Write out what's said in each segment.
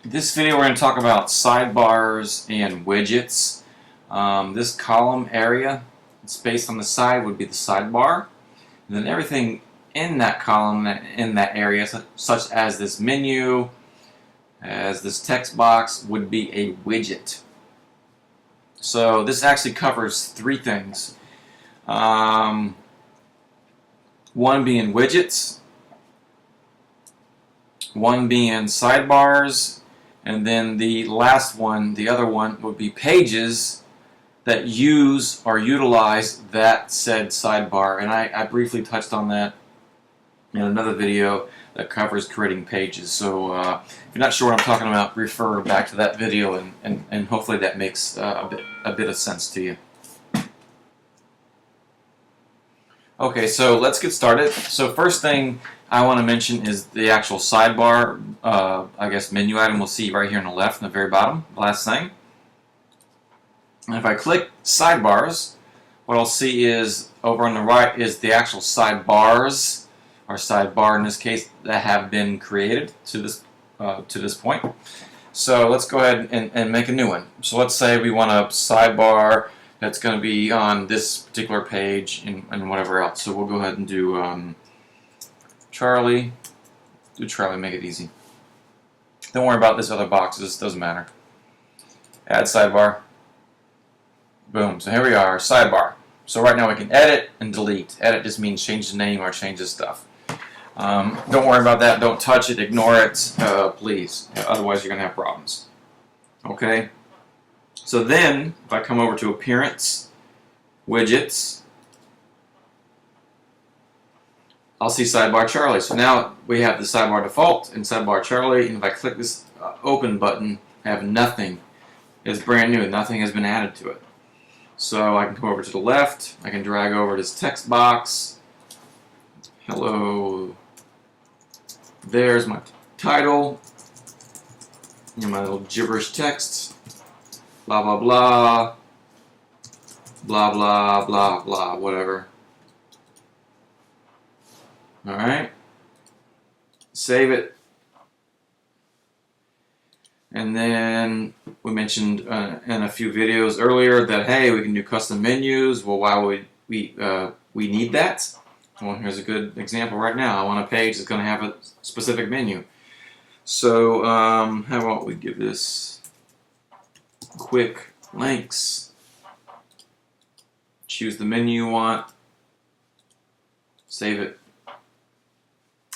This video we're going to talk about sidebars and widgets. This column area, space on the side would be the sidebar. And then everything in that column, in that area, such as this menu, as this text box, would be a widget. So this actually covers three things. One being widgets, one being sidebars, and then the last one, the other one, would be pages that use or utilize that said sidebar. And I briefly touched on that in another video that covers creating pages. So if you're not sure what I'm talking about, refer back to that video, and hopefully that makes a bit of sense to you. Okay, so let's get started. So first thing I want to mention is the actual sidebar, I guess menu item we'll see right here on the left, in the very bottom, last thing. And if I click sidebars, what I'll see is over on the right is the actual sidebars, or sidebar in this case, that have been created to this point. So let's go ahead and make a new one. So let's say we want a sidebar that's going to be on this particular page and whatever else. So we'll go ahead and do Charlie. Do Charlie, make it easy. Don't worry about this other boxes, doesn't matter. Add sidebar. Boom. So here we are, sidebar. So right now we can edit and delete. Edit just means change the name or change the stuff. Don't worry about that. Don't touch it. Ignore it, please. Otherwise you're going to have problems. Okay? So then, if I come over to Appearance, Widgets, I'll see Sidebar Charlie. So now we have the Sidebar Default and Sidebar Charlie, and if I click this Open button, I have nothing. It's brand new. Nothing has been added to it. So I can come over to the left. I can drag over this text box. Hello. There's my title and my little gibberish text. Blah, blah, blah, blah, blah, blah, blah, whatever. Alright. Save it. And then we mentioned in a few videos earlier that, hey, we can do custom menus. Well, why would we need that? Well, here's a good example right now. I want a page that's going to have a specific menu. So, how about we give this quick links. Choose the menu you want. Save it.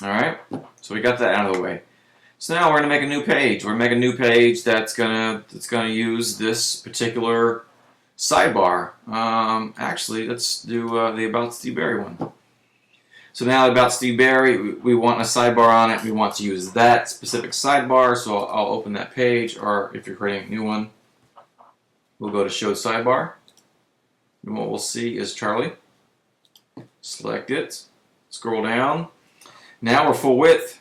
Alright, so we got that out of the way. So now we're going to make a new page. We're going to make a new page that's gonna use this particular sidebar. Actually, let's do the About Steve Barry one. So now about Steve Barry, we want a sidebar on it. We want to use that specific sidebar, so I'll open that page, or if you're creating a new one, we'll go to Show Sidebar, and what we'll see is Charlie. Select it, scroll down. Now we're full width.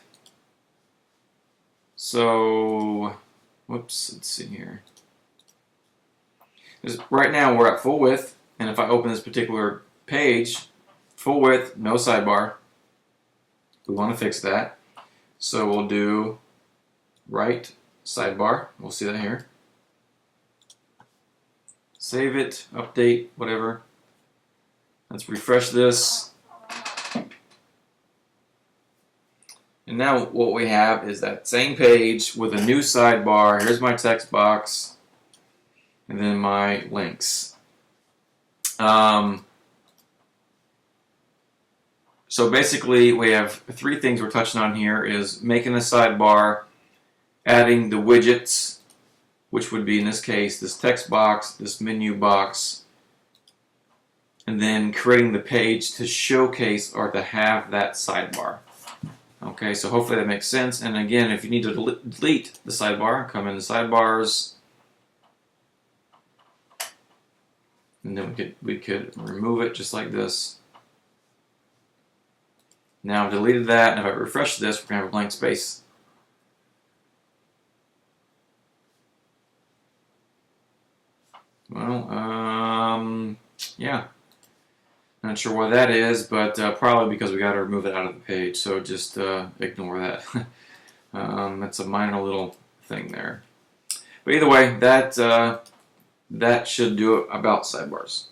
So, whoops, let's see here. Right now we're at full width, and if I open this particular page, full width, no sidebar. We want to fix that. So we'll do right sidebar. We'll see that here. Save it, update, whatever. Let's refresh this. And now what we have is that same page with a new sidebar. Here's my text box, and then my links. So basically we have three things we're touching on here: is making a sidebar, adding the widgets, which would be in this case this text box, this menu box, and then creating the page to showcase or to have that sidebar. Okay, so hopefully that makes sense. And again, if you need to delete the sidebar, come into Sidebars, and then we could remove it just like this. Now I've deleted that, and if I refresh this, we're going to have a blank space. Well, yeah. Not sure why that is, but probably because we got to remove it out of the page, so just ignore that. It's a minor little thing there. But either way, that should do it about sidebars.